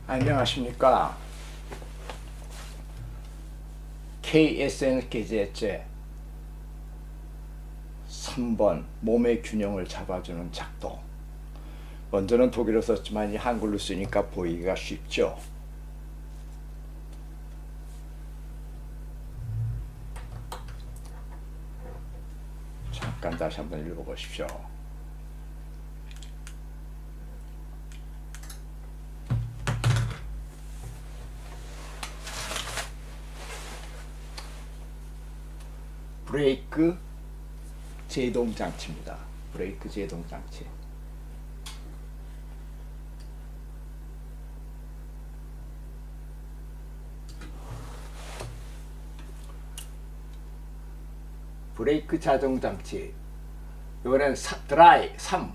안녕하십니까. KSN 계제제 3번 몸의 균형을 잡아주는 작동. 먼저는 독일어 썼지만 이 한글로 쓰니까 보이기가 쉽죠. 잠깐 다시 한번 읽어보십시오. 브레이크 제동 장치입니다. 브레이크 제동 장치. 브레이크 자동 장치. 이번엔 드라이 3.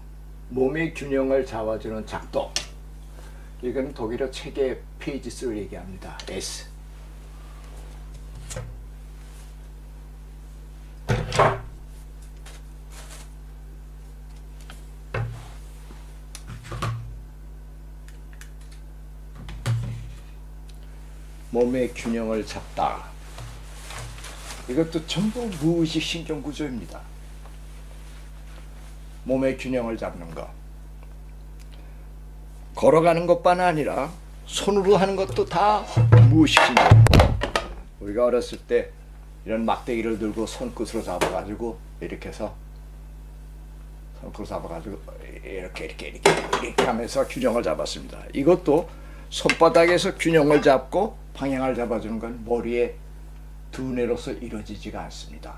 몸의 균형을 잡아주는 작동. 이건 독일어 책의 페이지 수를 얘기합니다. S. 몸의 균형을 잡다. 이것도 전부 무의식 신경 구조입니다. 몸의 균형을 잡는 거. 걸어가는 것뿐 아니라 손으로 하는 것도 다 무의식 신경. 우리가 어렸을 때 이런 막대기를 들고 손끝으로 잡아가지고 이렇게 해서 손끝으로 잡아가지고 이렇게 하면서 균형을 잡았습니다. 이것도 손바닥에서 균형을 잡고 방향을 잡아주는 건 머리의 두뇌로서 이루어지지가 않습니다.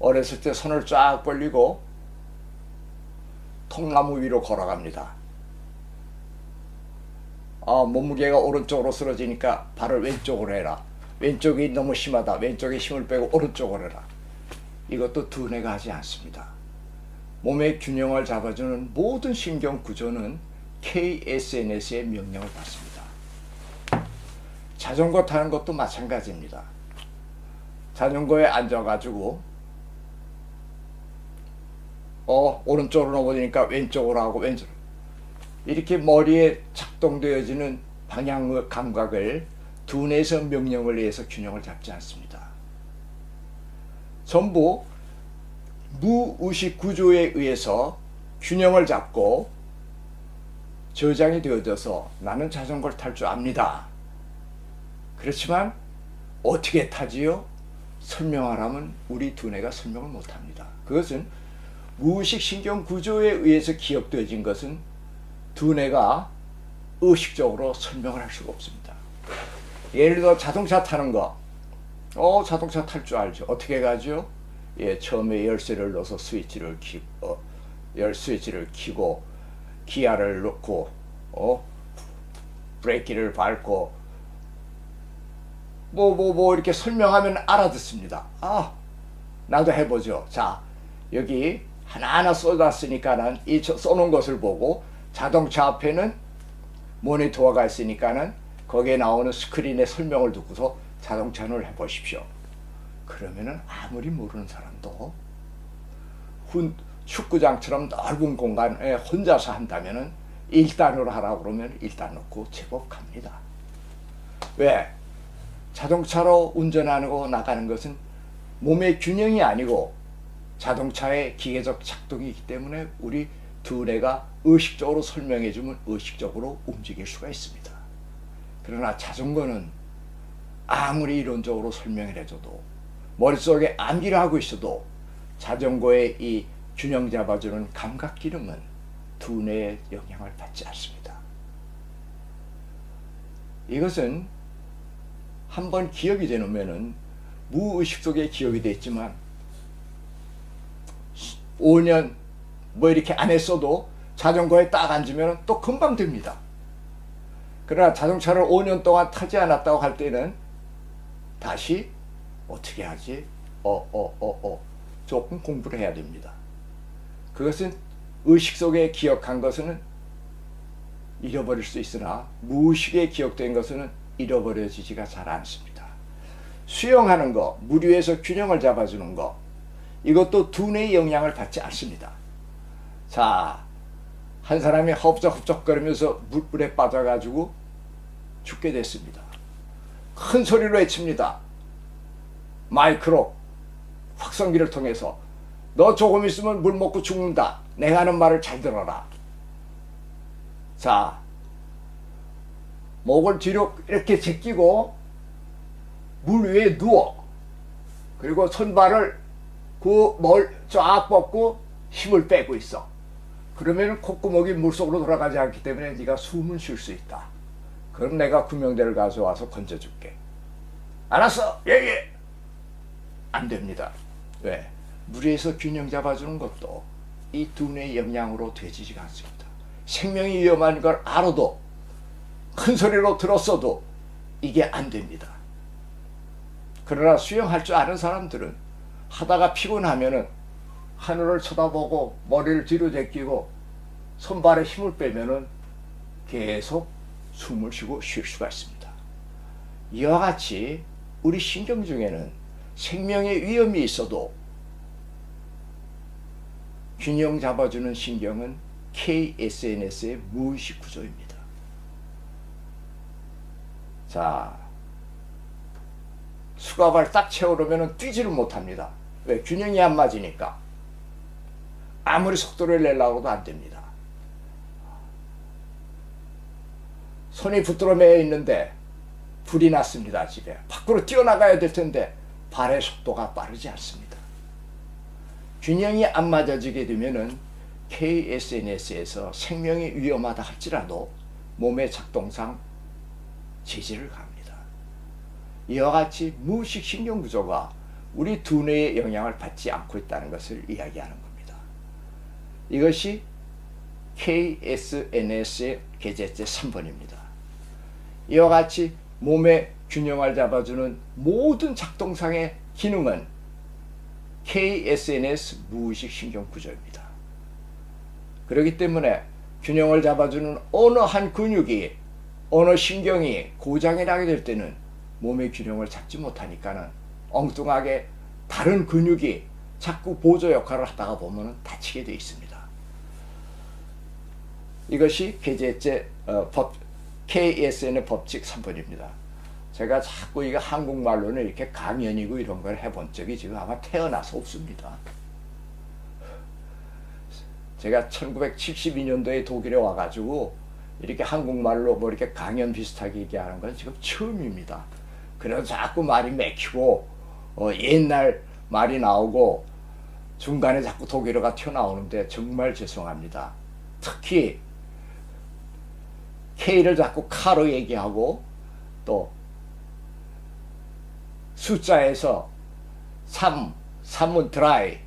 어렸을 때 손을 쫙 벌리고 통나무 위로 걸어갑니다. 몸무게가 오른쪽으로 쓰러지니까 발을 왼쪽으로 해라. 왼쪽이 너무 심하다. 왼쪽에 힘을 빼고 오른쪽으로 해라. 이것도 두뇌가 하지 않습니다. 몸의 균형을 잡아주는 모든 신경 구조는 KSNS의 명령을 받습니다. 자전거 타는 것도 마찬가지입니다. 자전거에 앉아가지고 오른쪽으로 넘어지니까 왼쪽으로 하고 왼쪽 이렇게 머리에 작동되어지는 방향 감각을 두뇌에서 명령을 내서 균형을 잡지 않습니다. 전부 무의식 구조에 의해서 균형을 잡고 저장이 되어져서 나는 자전거를 탈 줄 압니다. 그렇지만 어떻게 타지요? 설명하라면 우리 두뇌가 설명을 못합니다. 그것은 무의식 신경 구조에 의해서 기억되어진 것은 두뇌가 의식적으로 설명을 할 수가 없습니다. 예를 들어 자동차 타는 거. 자동차 탈 줄 알죠. 어떻게 가죠? 처음에 열쇠를 넣어서 스위치를 켜고 기아를 넣고 브레이크를 밟고 이렇게 설명하면 알아듣습니다. 나도 해보죠. 자, 여기 하나하나 쏟았으니까는 이 써놓은 것을 보고 자동차 앞에는 모니터가 있으니까는 거기에 나오는 스크린의 설명을 듣고서 자동차를 해보십시오. 그러면은 아무리 모르는 사람도 축구장처럼 넓은 공간에 혼자서 한다면은 1단으로 하라고 그러면 1단 넣고 제법 갑니다. 왜? 자동차로 운전하고 나가는 것은 몸의 균형이 아니고 자동차의 기계적 작동이기 때문에 우리 두뇌가 의식적으로 설명해주면 의식적으로 움직일 수가 있습니다. 그러나 자전거는 아무리 이론적으로 설명을 해줘도 머릿속에 암기를 하고 있어도 자전거의 이 균형 잡아주는 감각 기능은 두뇌의 영향을 받지 않습니다. 이것은 한번 기억이 되놓으면은 무의식 속에 기억이 돼 있지만 5년 이렇게 안 했어도 자전거에 딱 앉으면 또 금방 됩니다. 그러나 자동차를 5년 동안 타지 않았다고 할 때는 다시 어떻게 하지? 조금 공부를 해야 됩니다. 그것은 의식 속에 기억한 것은 잃어버릴 수 있으나 무의식에 기억된 것은 잃어버려지지가 잘 않습니다. 수영하는 거, 물 위에서 균형을 잡아주는 거, 이것도 두뇌의 영향을 받지 않습니다. 자, 한 사람이 헛적헛적거리면서 물에 빠져가지고 죽게 됐습니다. 큰 소리로 외칩니다. 마이크로 확성기를 통해서 너 조금 있으면 물 먹고 죽는다. 내가 하는 말을 잘 들어라. 자, 목을 뒤로 이렇게 제끼고 물 위에 누워. 그리고 손발을 그 뭘 쫙 뻗고 힘을 빼고 있어. 그러면 콧구멍이 물속으로 돌아가지 않기 때문에 네가 숨을 쉴 수 있다. 그럼 내가 구명대를 가져와서 건져줄게. 알았어. 예. 안 됩니다. 왜? 물 위에서 균형 잡아주는 것도 이 두뇌의 영향으로 되지가 않습니다. 생명이 위험한 걸 알아도 큰 소리로 들었어도 이게 안 됩니다. 그러나 수영할 줄 아는 사람들은 하다가 피곤하면은 하늘을 쳐다보고 머리를 뒤로 제끼고 손발에 힘을 빼면은 계속 숨을 쉬고 쉴 수가 있습니다. 이와 같이 우리 신경 중에는 생명의 위험이 있어도 균형 잡아주는 신경은 KSNS의 무의식 구조입니다. 자, 수갑을 딱 채우려면 뛰지를 못합니다. 왜? 균형이 안 맞으니까. 아무리 속도를 내려고 해도 안 됩니다. 손이 붙들어 매여 있는데 불이 났습니다. 집에. 밖으로 뛰어나가야 될 텐데 발의 속도가 빠르지 않습니다. 균형이 안 맞아지게 되면은 KSNS에서 생명이 위험하다 할지라도 몸의 작동상 제지를 갑니다. 이와 같이 무의식 신경 구조가 우리 두뇌의 영향을 받지 않고 있다는 것을 이야기하는 겁니다. 이것이 KSNS의 계제제 3번입니다. 이와 같이 몸의 균형을 잡아주는 모든 작동상의 기능은 KSNS 무의식 신경 구조입니다. 그렇기 때문에 균형을 잡아주는 어느 한 근육이 어느 신경이 고장이 나게 될 때는 몸의 균형을 잡지 못하니까는 엉뚱하게 다른 근육이 자꾸 보조 역할을 하다가 보면 다치게 되어 있습니다. 이것이 계제제 KSN의 법칙 3번입니다. 제가 자꾸 이거 한국말로는 이렇게 강연이고 이런 걸 해본 적이 지금 아마 태어나서 없습니다. 제가 1972년도에 독일에 와가지고 이렇게 한국말로 뭐 이렇게 강연 비슷하게 얘기하는 건 지금 처음입니다. 그래서 자꾸 말이 맥히고 옛날 말이 나오고 중간에 자꾸 독일어가 튀어나오는데 정말 죄송합니다. 특히 K를 자꾸 카로 얘기하고 또 숫자에서 3은 드라이,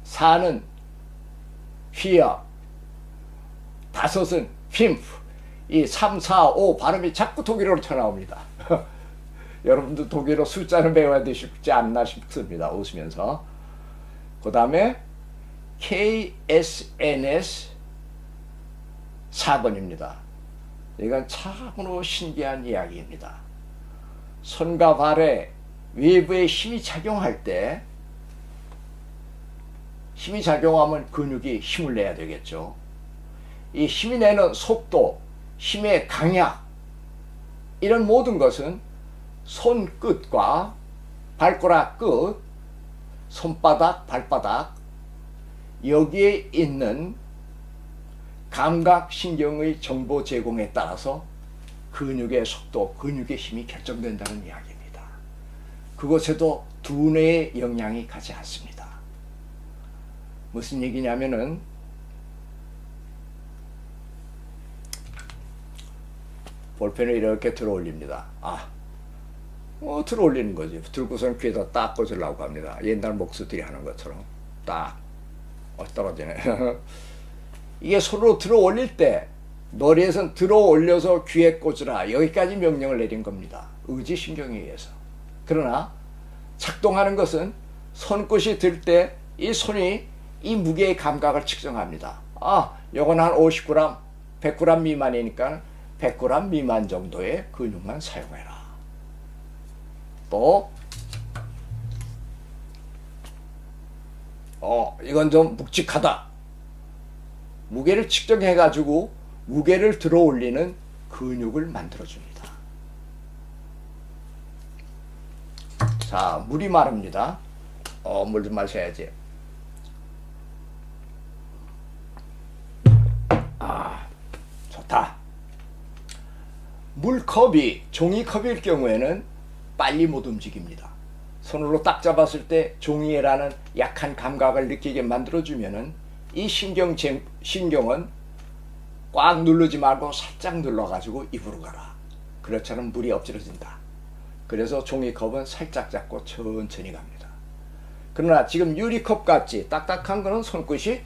4는 휘어, 5은 핌프, 이 3, 4, 5 발음이 자꾸 독일어로 튀어나옵니다. 여러분도 독일어 숫자는 배워야 되지 않나 싶습니다. 웃으면서. 그 다음에 KSNS 4번입니다. 이건 참으로 신기한 이야기입니다. 손과 발에 외부에 힘이 작용할 때 힘이 작용하면 근육이 힘을 내야 되겠죠. 이 힘이 내는 속도, 힘의 강약 이런 모든 것은 손끝과 발가락 끝, 손바닥, 발바닥 여기에 있는 감각신경의 정보 제공에 따라서 근육의 속도, 근육의 힘이 결정된다는 이야기입니다. 그것에도 두뇌의 영향이 가지 않습니다. 무슨 얘기냐면은 볼펜을 이렇게 들어 올립니다. 들어 올리는 거지. 들고선 귀에다 딱 꽂으려고 합니다. 옛날 목수들이 하는 것처럼 딱 떨어지네. 이게 손으로 들어 올릴 때 머리에선 들어 올려서 귀에 꽂으라 여기까지 명령을 내린 겁니다. 의지신경에 의해서. 그러나 작동하는 것은 손끝이 들 때 이 손이 이 무게의 감각을 측정합니다. 요건 한 50g, 100g 미만이니까 100g 미만 정도의 근육만 사용해라. 또 이건 좀 묵직하다. 무게를 측정해 가지고 무게를 들어 올리는 근육을 만들어 줍니다. 자, 물이 마릅니다. 물 좀 마셔야지. 좋다. 물컵이 종이컵일 경우에는 빨리 못 움직입니다. 손으로 딱 잡았을 때 종이에라는 약한 감각을 느끼게 만들어주면은 이 신경은 꽉 누르지 말고 살짝 눌러가지고 입으로 가라. 그렇지 않으면 물이 엎질러진다. 그래서 종이컵은 살짝 잡고 천천히 갑니다. 그러나 지금 유리컵 같이 딱딱한 거는 손끝이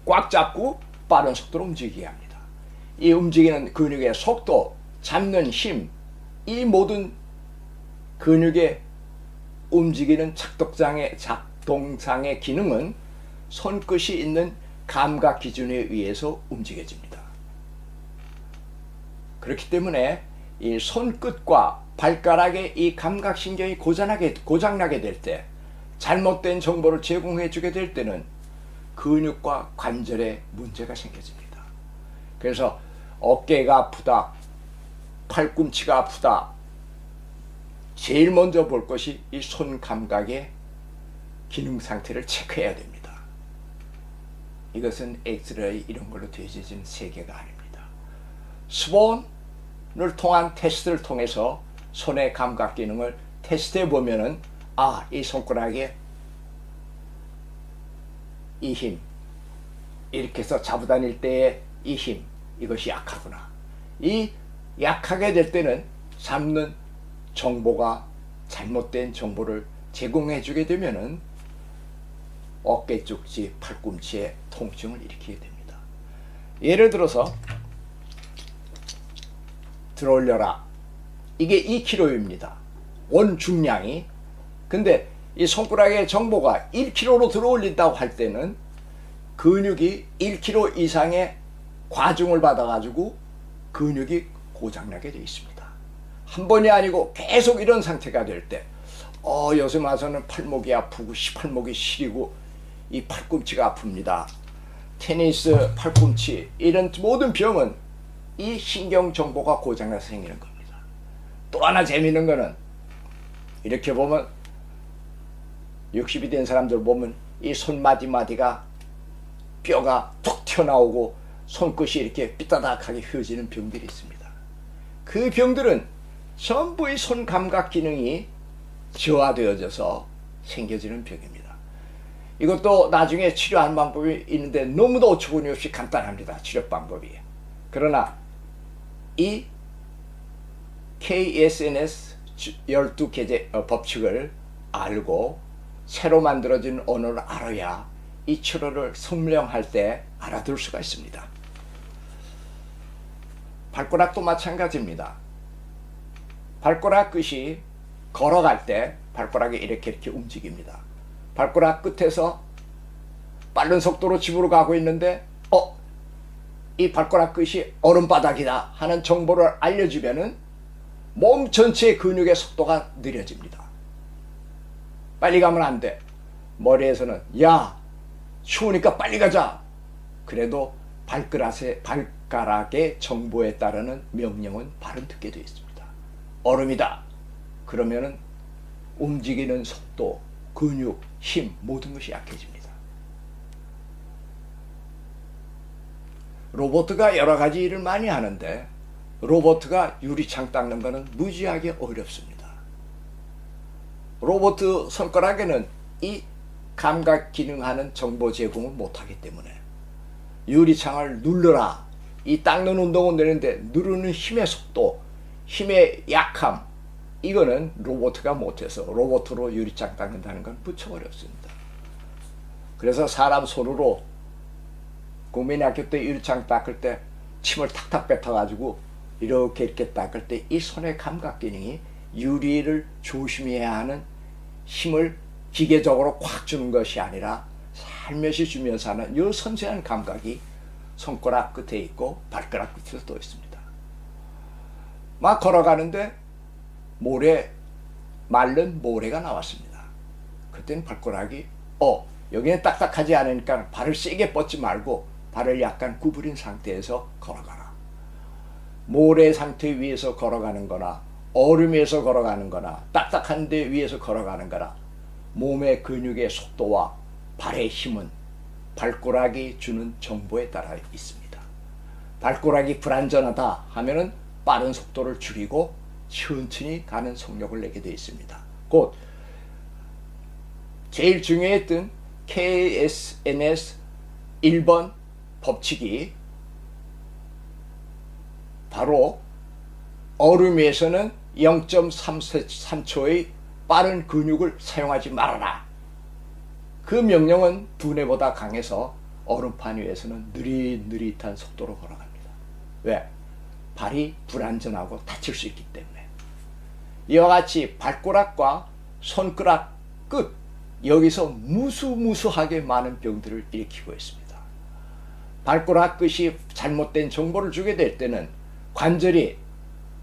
꽉 잡고 빠른 속도로 움직이게 합니다. 이 움직이는 근육의 속도, 잡는 힘, 이 모든 근육의 움직이는 작동상의 기능은 손끝이 있는 감각 기준에 의해서 움직여집니다. 그렇기 때문에 이 손끝과 발가락의 이 감각신경이 고장나게 될 때, 잘못된 정보를 제공해 주게 될 때는 근육과 관절에 문제가 생겨집니다. 그래서 어깨가 아프다, 팔꿈치가 아프다, 제일 먼저 볼 것이 이 손 감각의 기능 상태를 체크해야 됩니다. 이것은 엑스레이 이런 걸로 되어진 세계가 아닙니다. 스본을 통한 테스트를 통해서 손의 감각 기능을 테스트해 보면은 이 손가락에 이 힘, 이렇게 해서 잡아다닐 때의 이 힘, 이것이 약하구나. 이 약하게 될 때는 잡는 정보가 잘못된 정보를 제공해 주게 되면은 어깨 쪽지, 팔꿈치에 통증을 일으키게 됩니다. 예를 들어서 들어올려라. 이게 2kg입니다. 원 중량이. 근데 이 손가락의 정보가 1kg로 들어올린다고 할 때는 근육이 1kg 이상의 과중을 받아가지고 근육이 고장나게 되어 있습니다. 한 번이 아니고 계속 이런 상태가 될 때, 요새 와서는 팔목이 아프고 팔목이 시리고 이 팔꿈치가 아픕니다. 테니스 팔꿈치, 이런 모든 병은 이 신경 정보가 고장나서 생기는 겁니다. 또 하나 재미있는 거는 이렇게 보면 60이 된 사람들 보면 이 손마디마디가 뼈가 툭 튀어나오고 손끝이 이렇게 삐따닥하게 휘어지는 병들이 있습니다. 그 병들은 전부 이 손 감각 기능이 저하되어져서 생겨지는 병입니다. 이것도 나중에 치료하는 방법이 있는데 너무도 어처구니 없이 간단합니다. 치료 방법이. 그러나 이 KSNS 12개 법칙을 알고 새로 만들어진 언어를 알아야 이 치료를 설명할 때 알아들 수가 있습니다. 발가락도 마찬가지입니다. 발가락 끝이 걸어갈 때 발가락이 이렇게 움직입니다. 발가락 끝에서 빠른 속도로 집으로 가고 있는데 이 발가락 끝이 얼음바닥이다 하는 정보를 알려주면은 몸 전체의 근육의 속도가 느려집니다. 빨리 가면 안 돼. 머리에서는 야, 추우니까 빨리 가자. 그래도 발가락의 정보에 따르는 명령은 발은 듣게 되어 있습니다. 얼음이다. 그러면은 움직이는 속도, 근육, 힘 모든 것이 약해집니다. 로봇가 여러 가지 일을 많이 하는데 로봇가 유리창 닦는 것은 무지하게 어렵습니다. 로봇 손가락에는 이 감각 기능하는 정보 제공을 못하기 때문에 유리창을 눌러라. 이 닦는 운동은 되는데 누르는 힘의 속도, 힘의 약함, 이거는 로봇가 못해서 로봇으로 유리창 닦는다는 건 무척 어렵습니다. 그래서 사람 손으로 국민학교 때 유리창 닦을 때 침을 탁탁 뱉어가지고 이렇게 닦을 때 이 손의 감각 기능이 유리를 조심해야 하는 힘을 기계적으로 꽉 주는 것이 아니라 살며시 주면서 하는 이 섬세한 감각이 손가락 끝에 있고 발가락 끝에도 또 있습니다. 막 걸어가는데 마른 모래가 나왔습니다. 그때는 발가락이 여기는 딱딱하지 않으니까 발을 세게 뻗지 말고 발을 약간 구부린 상태에서 걸어가라. 모래 상태 위에서 걸어가는 거나 얼음 위에서 걸어가는 거나 딱딱한 데 위에서 걸어가는 거나 몸의 근육의 속도와 발의 힘은 발꼬락이 주는 정보에 따라 있습니다. 발꼬락이 불안전하다 하면은 빠른 속도를 줄이고 천천히 가는 속력을 내게 되어 있습니다. 곧 제일 중요했던 KSNS 1번 법칙이 바로 얼음 위에서는 0.3초의 빠른 근육을 사용하지 말아라. 그 명령은 두뇌보다 강해서 얼음판 위에서는 느릿느릿한 속도로 걸어갑니다. 왜? 발이 불안전하고 다칠 수 있기 때문에. 이와 같이 발꼬락과 손가락 끝, 여기서 무수무수하게 많은 병들을 일으키고 있습니다. 발꼬락 끝이 잘못된 정보를 주게 될 때는 관절이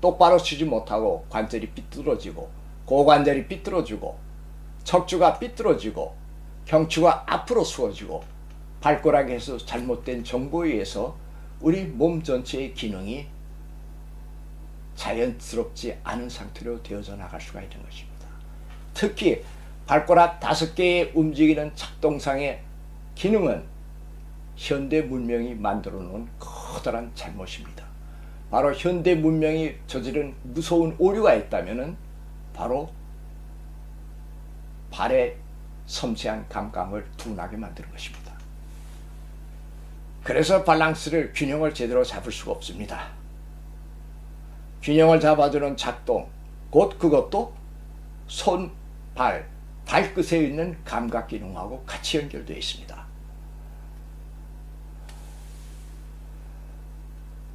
똑바로 치지 못하고 관절이 삐뚤어지고 고관절이 삐뚤어지고 척추가 삐뚤어지고 경추가 앞으로 수어지고 발꼬락에서 잘못된 정보에 의해서 우리 몸 전체의 기능이 자연스럽지 않은 상태로 되어져 나갈 수가 있는 것입니다. 특히 발꼬락 5개의 움직이는 작동상의 기능은 현대 문명이 만들어 놓은 커다란 잘못입니다. 바로 현대 문명이 저지른 무서운 오류가 있다면 바로 발의 섬세한 감각을 둔하게 만드는 것입니다. 그래서 밸런스를 균형을 제대로 잡을 수가 없습니다. 균형을 잡아주는 작동, 곧 그것도 손, 발, 발끝에 있는 감각 기능하고 같이 연결되어 있습니다.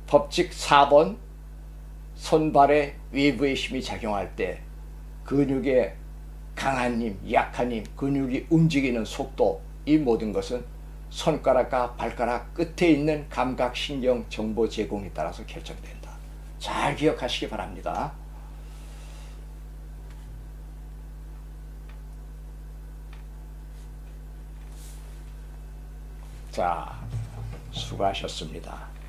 법칙 4번, 손발의 외부의 힘이 작용할 때 근육의 강한 힘, 약한 힘, 근육이 움직이는 속도, 이 모든 것은 손가락과 발가락 끝에 있는 감각신경 정보 제공에 따라서 결정된다. 잘 기억하시기 바랍니다. 자, 수고하셨습니다.